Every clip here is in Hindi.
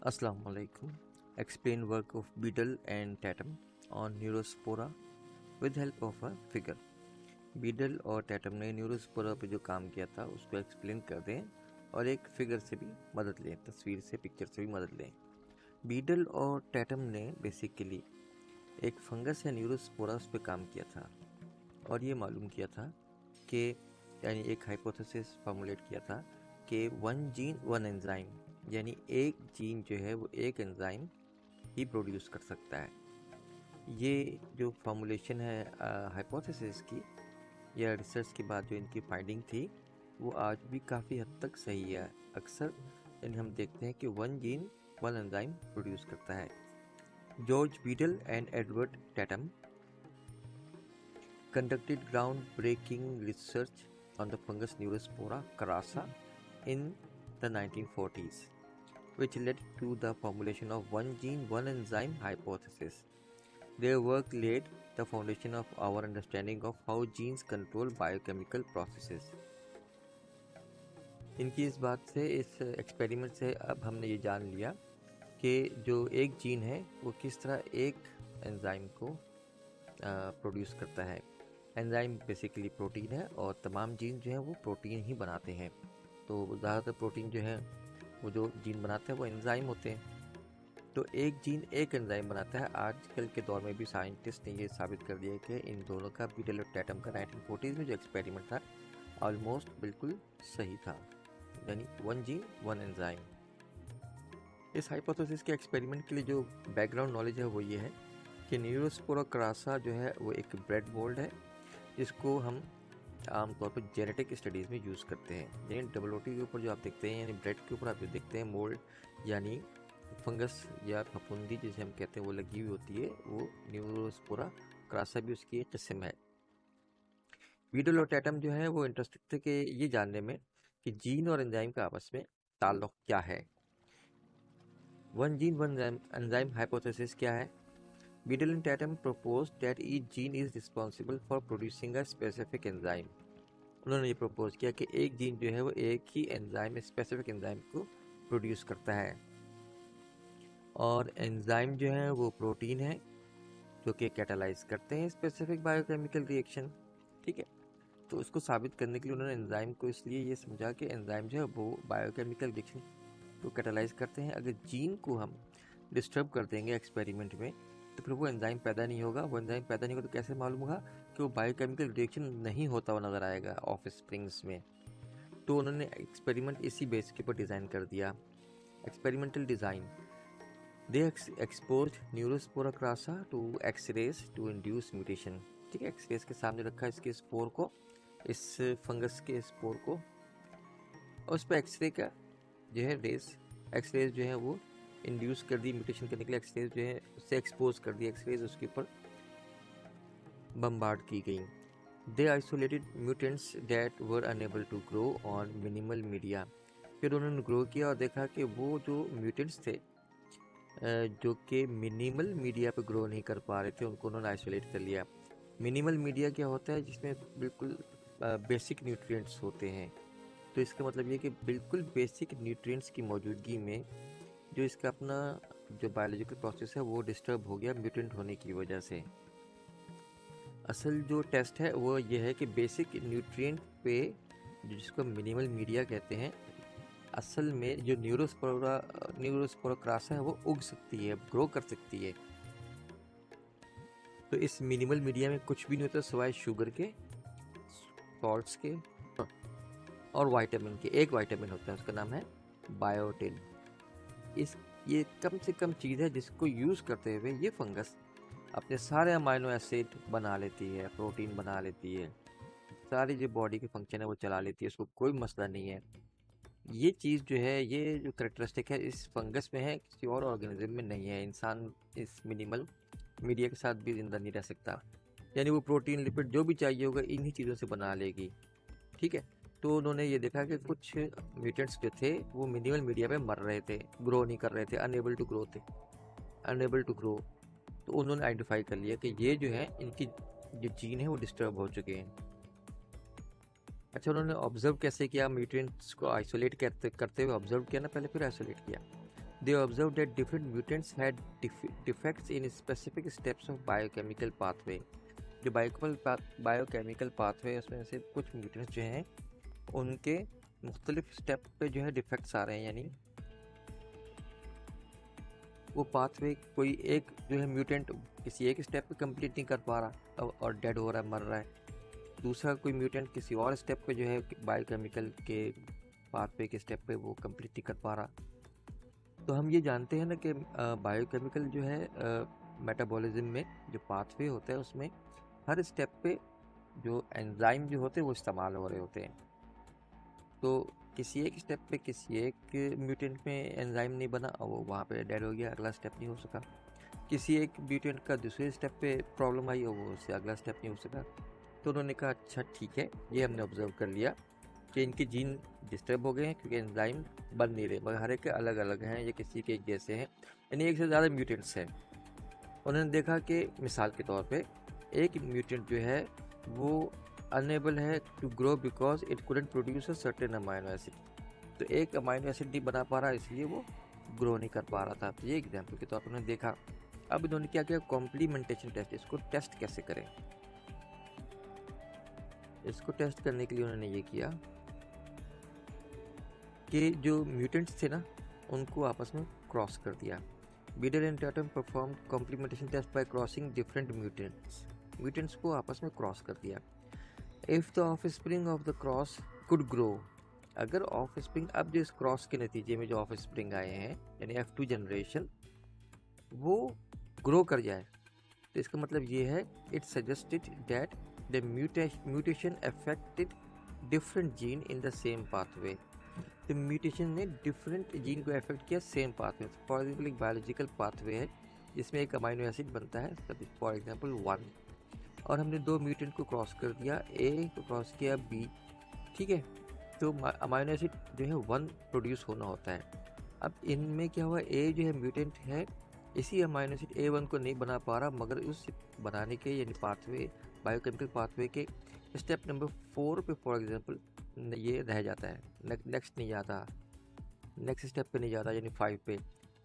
Assalamu alaikum. Explain work of Beadle and Tatum on Neurospora with help of a figure. Beetle और टैटम ने न्यूरोस्पोरा पे जो काम किया था उसको एक्सप्लेन कर दें और एक फिगर से भी मदद लें, तस्वीर से, पिक्चर से भी मदद लें। बीडल और टैटम ने बेसिकली एक फंगस या न्यूरोस्पोरा उस पर काम किया था और ये मालूम किया था कि यानी एक हाइपोथेसिस फॉर्मुलेट किया था कि वन जीन वन एंजाइम, यानी एक जीन जो है वो एक एंजाइम ही प्रोड्यूस कर सकता है। ये जो फॉर्मुलेशन है हाइपोथेसिस की या रिसर्च के बाद जो इनकी फाइंडिंग थी वो आज भी काफ़ी हद तक सही है। अक्सर यानी हम देखते हैं कि one gene one enzyme produce करता है। George Beadle and Edward Tatum conducted groundbreaking research on the fungus Neurospora crassa in the 1940s, which led to the formulation of one gene, one enzyme hypothesis. Their work laid the foundation of our understanding of how genes control biochemical processes. इनकी इस बात से, इस एक्सपेरिमेंट से अब हमने ये जान लिया कि जो एक जीन है वो किस तरह एक एंजाइम को प्रोड्यूस करता है। एंजाइम बेसिकली प्रोटीन है और तमाम जीन जो हैं वो प्रोटीन ही बनाते हैं। तो ज़्यादातर प्रोटीन जो है वो जो जीन बनाते हैं वो एंजाइम होते हैं। तो एक जीन एक एंजाइम बनाता है। आजकल के दौर में भी साइंटिस्ट ने ये साबित कर दिया कि इन दोनों का, बीडल और टैटम का 1940s में जो एक्सपेरिमेंट था ऑलमोस्ट बिल्कुल सही था, यानी वन जीन वन एंजाइम। इस हाइपोथेसिस के एक्सपेरिमेंट के लिए जो बैकग्राउंड नॉलेज है वो ये है कि न्यूरोस्पोरा क्रासा जो है वो एक ब्रेड मोल्ड है जिसको हम आमतौर पर जेनेटिक स्टडीज़ में यूज़ करते हैं। यानी WOT के ऊपर जो आप देखते हैं, यानी ब्रेड के ऊपर आप जो देखते हैं मोल्ड, यानी फंगस या फफूंदी जिसे हम कहते हैं वो लगी हुई होती है, वो न्यूरोस्पोरा क्रासा भी उसकी एक किस्म है। बीडल और टैटम जो है वो इंटरेस्टेड थे कि ये जानने में कि जीन और एंजाइम का आपस में ताल्लुक क्या है। One gene one enzyme hypothesis क्या है? Beadle and Tatum proposed that each gene is responsible for producing a specific enzyme. उन्होंने ये प्रपोज किया कि एक जीन जो है वो एक ही एंजाइम, स्पेसिफिक एंजाइम को प्रोड्यूस करता है और एंजाइम जो है वो प्रोटीन है जो कि कैटालाइज करते हैं स्पेसिफिक बायोकेमिकल रिएक्शन। ठीक है, तो उसको साबित करने के लिए उन्होंने एंजाइम को इसलिए ये समझा कि एंजाइम जो है वो बायोकेमिकल रिएक्शन को कैटालाइज करते हैं। अगर जीन को हम डिस्टर्ब कर देंगे एक्सपेरिमेंट में तो फिर वो एंजाइम पैदा नहीं होगा। वो एंजाइम पैदा नहीं होगा तो कैसे मालूम होगा कि वो बायोकेमिकल रिएक्शन नहीं होता हुआ नज़र आएगा ऑफ स्प्रिंग्स में। तो उन्होंने एक्सपेरिमेंट इसी बेस के ऊपर डिज़ाइन कर दिया। Experimental design, they expose Neurospora crassa to X rays to induce mutation. ठीक है, एक्सरेज के सामने रखा इसके स्पोर को, इस फंगस के स्पोर को, और उस पर एक्सरे का जो है रेज, एक्सरेज जो है वो इंड्यूस कर दी म्यूटेशन करने के लिए। एक्सरेज जो है उससे एक्सपोज कर दी, एक्सरेज उसके ऊपर बम्बार्ड की गई। They isolated mutants that were able to grow on minimal media. फिर उन्होंने ग्रो किया और देखा कि वो जो म्यूटेंट्स थे जो कि मिनिमल मीडिया पे ग्रो नहीं कर पा रहे थे, उनको उन्होंने आइसोलेट कर लिया। मिनिमल मीडिया क्या होता है? जिसमें बिल्कुल बेसिक न्यूट्रिएंट्स होते हैं। तो इसका मतलब ये कि बिल्कुल बेसिक न्यूट्रिएंट्स की मौजूदगी में जो इसका अपना जो बायोलॉजिकल प्रोसेस है वो डिस्टर्ब हो गया म्यूटेंट होने की वजह से। असल जो टेस्ट है वो ये है कि बेसिक न्यूट्रिएंट पे, जिसको मिनिमल मीडिया कहते हैं, असल में जो न्यूरोस्पोरा क्रासा है वो उग सकती है, ग्रो कर सकती है। तो इस मिनिमल मीडिया में कुछ भी नहीं होता सिवाय शुगर के, सॉल्ट्स के और वाइटामिन के। एक वाइटामिन होता है, उसका नाम है बायोटिन। ये कम से कम चीज़ है जिसको यूज़ करते हुए ये फंगस अपने सारे अमाइनो एसिड बना लेती है, प्रोटीन बना लेती है, सारी जो बॉडी के फंक्शन है वो चला लेती है, उसको कोई मसला नहीं है। ये चीज़ जो है, ये जो करेक्टरिस्टिक है इस फंगस में है, किसी और ऑर्गेनिज्म में नहीं है। इंसान इस मिनिमल मीडिया के साथ भी जिंदा नहीं रह सकता, यानी वो प्रोटीन, लिपिड जो भी चाहिए होगा इन्हीं चीज़ों से बना लेगी। ठीक है, तो उन्होंने ये देखा कि कुछ म्यूटेंट्स जो थे वो मिनिमल मीडिया पे मर रहे थे, ग्रो नहीं कर रहे थे, अनेबल टू ग्रो। तो उन्होंने आइडेंटिफाई कर लिया कि ये जो है इनकी जो जीन है वो डिस्टर्ब हो चुके हैं। अच्छा, उन्होंने ऑब्जर्व कैसे किया? म्यूटेंट्स को आइसोलेट करते हुए ऑब्जर्व किया ना पहले, फिर आइसोलेट किया। They observed that different mutants had defects in specific steps of biochemical pathway. जो बायोकेमिकल पाथवे उसमें से कुछ म्यूटेंट्स जो हैं उनके मुख्तलिफ स्टेप पे जो है डिफेक्ट्स आ रहे हैं, यानी वो पाथवे कोई एक जो है म्यूटेंट किसी एक स्टेप पे कंप्लीट नहीं कर पा रहा और डेड हो रहा है, मर रहा है। दूसरा कोई म्यूटेंट किसी और स्टेप पे जो है बायोकेमिकल के पाथवे के स्टेप पे वो कंप्लीट नहीं कर पा रहा। तो हम ये जानते हैं ना कि बायोकेमिकल जो है मेटाबॉलिज्म में जो पाथवे होता है उसमें हर स्टेप पे जो एंजाइम जो होते हैं वो इस्तेमाल हो रहे होते हैं। तो किसी एक स्टेप पे किसी एक म्यूटेंट में एंजाइम नहीं बना और वो वहाँ पे डेड हो गया, अगला स्टेप नहीं हो सका। किसी एक म्यूटेंट का दूसरे स्टेप पे प्रॉब्लम आई और वो उससे अगला स्टेप नहीं हो सका। तो उन्होंने कहा अच्छा ठीक है, ये हमने ऑब्जर्व कर लिया कि इनके जीन डिस्टर्ब हो गए हैं क्योंकि एंजाइम बन नहीं रहे, मगर हर एक अलग अलग हैं, ये किसी के एक जैसे हैं, यानी एक से ज़्यादा म्यूटेंट्स हैं। उन्होंने देखा कि मिसाल के तौर पे एक म्यूटेंट जो है वो अनेबल है to grow because it couldn't produce a certain amino acid. तो एक अमाइनो एसिड नहीं बना पा रहा, इसलिए वो ग्रो नहीं कर पा रहा था। तो ये एग्जाम्पल के तौर पर उन्होंने देखा। अब इन्होंने क्या किया, कॉम्प्लीमेंटेशन टेस्ट। इसको टेस्ट कैसे करें, इसको टेस्ट करने के लिए उन्होंने ये किया कि जो म्यूटेंट्स थे ना उनको आपस में क्रॉस कर दिया। Beadle and Tatum perform complementation test by crossing different mutants को आपस में क्रॉस कर दिया। If the offspring of the cross could grow, अगर ऑफस्प्रिंग, अब जो इस क्रॉस के नतीजे में जो ऑफस्प्रिंग आए हैं यानी F2 जनरेशन वो ग्रो कर जाए, तो इसका मतलब ये है it suggested that the mutation affected different gene in the same pathway. तो म्यूटेशन ने डिफरेंट जीन को अफेक्ट किया सेम पाथवे। फॉर एग्जाम्पल एक बायोलॉजिकल पाथवे है जिसमें एक अमाइनो एसिड बनता है, फॉर एग्जाम्पल 1, और हमने दो म्यूटेंट को क्रॉस कर दिया, ए को क्रॉस किया बी, ठीक है। तो अमाइनो एसिड जो है 1 प्रोड्यूस होना होता है। अब इनमें क्या हुआ, ए जो है म्यूटेंट है, इसी अमाइनो एसिड A1 को नहीं बना पा रहा, मगर उस बनाने के यानी पाथवे बायोकेमिकल पाथवे के स्टेप नंबर 4 पे फॉर एग्जांपल ये रह जाता है, नेक्स्ट नहीं जाता, नेक्स्ट स्टेप पे नहीं जाता यानी 5 पे।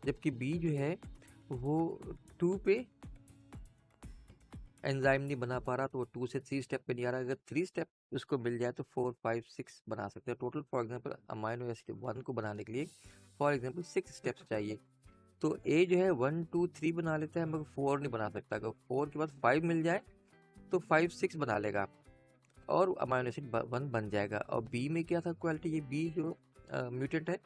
जबकि बी जो है वो 2 पे एंजाइम नहीं बना पा रहा, तो वो 2 से 3 स्टेप पे नहीं आ रहा। अगर 3 स्टेप उसको मिल जाए तो 4, 5, 6 बना सकते हैं। Total for example amino acid 1 को बनाने के लिए फॉर एग्जांपल 6 स्टेप्स चाहिए। तो ए जो है 1, 2, 3 बना लेता है, मगर 4 नहीं बना सकता। अगर 4 के बाद 5 मिल जाए तो 5, 6 बना लेगा और अमाइनो एसिड 1 बन जाएगा। और बी में क्या था क्वालिटी, ये बी जो म्यूटेंट है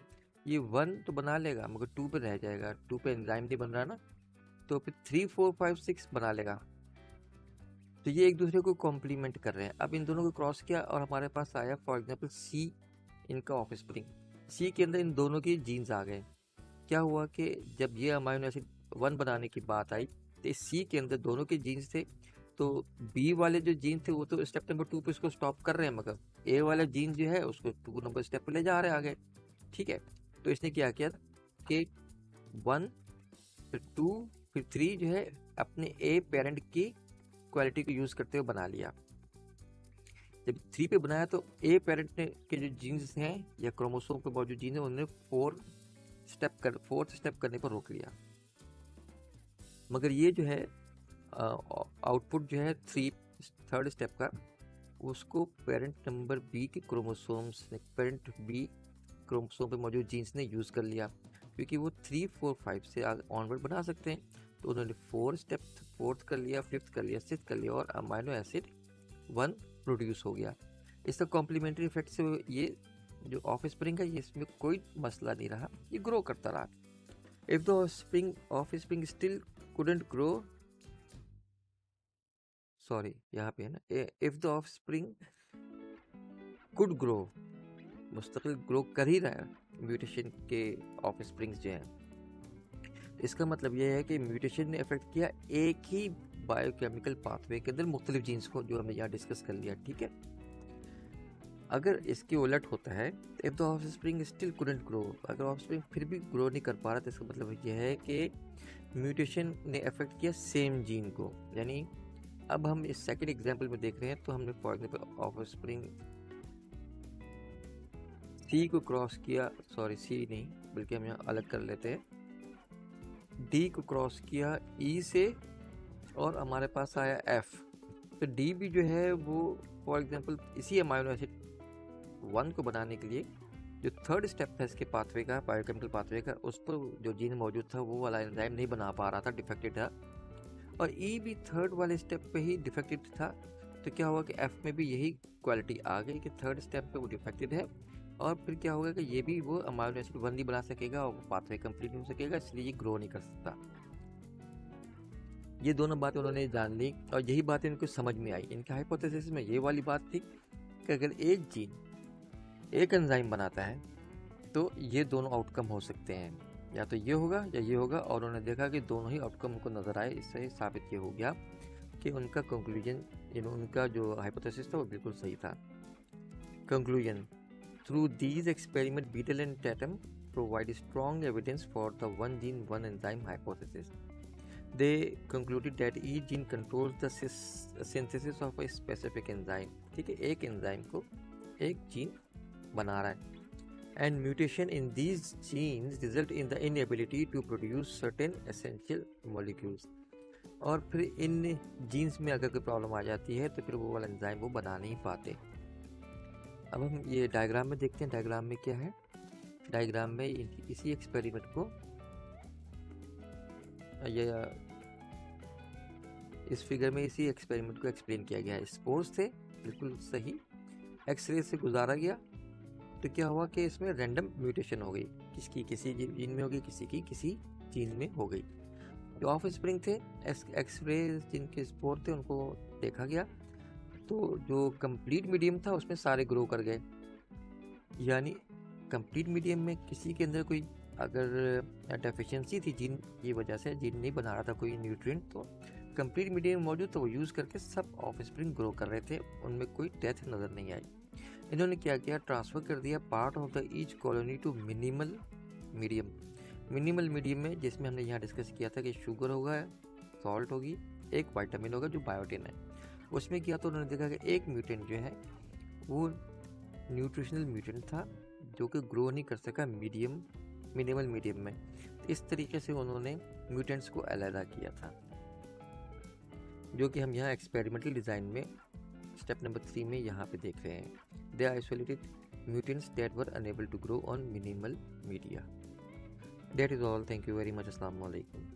ये 1 तो बना लेगा मगर 2 पे रह जाएगा, 2 पे एंजाइम नहीं बन रहा ना, तो फिर 3, 4, 5, 6 बना लेगा। तो ये एक दूसरे को कॉम्प्लीमेंट कर रहे हैं। अब इन दोनों को क्रॉस किया और हमारे पास आया फॉर एग्जांपल सी, इनका ऑफस्प्रिंग। सी के अंदर इन दोनों की जीन्स आ गए। क्या हुआ कि जब ये अमाइनो एसिड 1 बनाने की बात आई तो इस सी के अंदर दोनों के जीन्स थे, तो बी वाले जो जीन थे वो तो स्टेप नंबर 2 पे उसको स्टॉप कर रहे हैं, मगर ए वाला जीन जो है उसको 2 नंबर स्टेप पे ले जा रहे हैं आगे, ठीक है। तो इसने क्या किया कि 1 फिर 2 फिर 3 जो है अपने ए पेरेंट की क्वालिटी को यूज करते हुए बना लिया। जब 3 पे बनाया तो ए पेरेंट ने के जो जीन्स हैं या क्रोमोसोम पे मौजूद जीन है उन्होंने 4th स्टेप करने पर रोक लिया। मगर ये जो है आउटपुट जो है 3rd स्टेप का, उसको पेरेंट नंबर बी के क्रोमोसोम्स ने, पेरेंट बी क्रोमोसोम पे मौजूद जीन्स ने यूज़ कर लिया, क्योंकि वो 3, 4, 5 से ऑनवर्ड बना सकते हैं। तो उन्होंने 4th कर लिया, 5th कर लिया, 6th कर लिया और अमाइनो एसिड 1 प्रोड्यूस हो गया। इसका कॉम्प्लीमेंट्री इफेक्ट से ये जो ऑफस्प्रिंग है ये इसमें कोई मसला नहीं रहा, ये ग्रो करता रहा। If the offspring still couldn't grow, sorry यहाँ पे है ना, if the offspring could grow, मुस्तकिल ग्रो कर ही रहा है म्यूटेशन के ऑफस्प्रिंग्स जो हैं। इसका मतलब यह है कि म्यूटेशन ने अफेक्ट किया एक ही बायोकेमिकल पाथवे के अंदर मुख्तलिफ जीन्स को, जो हमने यहाँ डिस्कस कर लिया, ठीक है। अगर इसके उलट होता है, if the offspring still couldn't grow, अगर ऑफस्प्रिंग फिर भी ग्रो नहीं कर पा रहा, तो इसका मतलब यह है कि म्यूटेशन ने अफेक्ट किया सेम जीन को। यानी अब हम इस सेकंड एग्जांपल में देख रहे हैं, तो हमने फॉर एग्जांपल ऑफस्प्रिंग सी को क्रॉस किया, सॉरी सी नहीं बल्कि हम यहाँ अलग कर लेते हैं, डी को क्रॉस किया ई से और हमारे पास आया एफ। तो डी भी जो है वो फॉर एग्जांपल इसी अमाइनो एसिड 1 को बनाने के लिए जो थर्ड स्टेप था इसके पाथवे का, बायोकेमिकल पाथवे का, उस पर जो जीन मौजूद था वो वाला एंजाइम नहीं बना पा रहा था, डिफेक्टेड था। और ई भी थर्ड वाले स्टेप पे ही डिफेक्टेड था। तो क्या हुआ कि एफ में भी यही क्वालिटी आ गई कि थर्ड स्टेप पे वो डिफेक्टेड है, और फिर क्या होगा कि ये भी वो अमाइनो एसिड 1 नहीं बना सकेगा और पाथवे कंप्लीट नहीं हो सकेगा, इसलिए ये ग्रो नहीं कर सकता। ये दोनों बातें उन्होंने जान ली और यही बातें इनको समझ में आई। इनके हाइपोथेसिस में ये वाली बात थी कि अगर एक जीन एक एंजाइम बनाता है तो ये दोनों आउटकम हो सकते हैं, या तो ये होगा या ये होगा। और उन्होंने देखा कि दोनों ही आउटकम उनको नज़र आए। इससे साबित ये हो गया कि उनका कंक्लूजन, उनका जो हाइपोथेसिस था वो बिल्कुल सही था। Conclusion: through these experiment Beadle and Tatum provide strong evidence for the one gene one enzyme hypothesis. They concluded that each gene controls the synthesis of a specific enzyme। ठीक है, एक एंजाइम को एक जीन बना रहा है, and mutation in these genes result in the inability to produce certain essential molecules। और फिर इन जीन्स में अगर कोई प्रॉब्लम आ जाती है तो फिर वो वाला एंजाइम वो बना नहीं पाते। अब हम ये डायग्राम में देखते हैं, डायग्राम में क्या है। डायग्राम में इसी एक्सपेरिमेंट को इस फिगर में इसी एक्सपेरिमेंट को एक्सप्लेन किया गया है। स्पोर्स थे बिल्कुल सही, एक्सरे से गुजारा गया तो क्या हुआ कि इसमें रैंडम म्यूटेशन हो गई, किसकी किसी जीन में हो गई, किसी की किसी जीन में हो गई। जो ऑफ स्प्रिंग थे, एक्सरे जिनके स्पोर थे उनको देखा गया तो जो कंप्लीट मीडियम था उसमें सारे ग्रो कर गए। यानी कंप्लीट मीडियम में किसी के अंदर कोई अगर डेफिशिएंसी थी जीन की वजह से, जीन नहीं बना रहा था कोई न्यूट्रिएंट, तो कंप्लीट मीडियम मौजूद तो वो यूज़ करके सब ऑफ स्प्रिंग ग्रो कर रहे थे, उनमें कोई डेथ नज़र नहीं आई। इन्होंने क्या किया, ट्रांसफ़र कर दिया part of the each colony to minimal medium. Minimal medium में जिसमें हमने यहाँ डिस्कस किया था कि शुगर होगा, सॉल्ट होगी, एक वाइटामिन होगा जो बायोटिन है, उसमें किया तो उन्होंने देखा कि एक म्यूटेंट जो है वो न्यूट्रिशनल म्यूटेंट था जो कि ग्रो नहीं कर सका मिनिमल मीडियम में। इस तरीके से उन्होंने म्यूटेंट्स को अलहदा किया था, जो कि हम यहाँ एक्सपेरिमेंटल डिज़ाइन में स्टेप नंबर 3 में यहाँ पे देख रहे हैं। They isolated mutants that were able to grow on minimal media. That is all, thank you very much, अस्सलाम वालेकुम।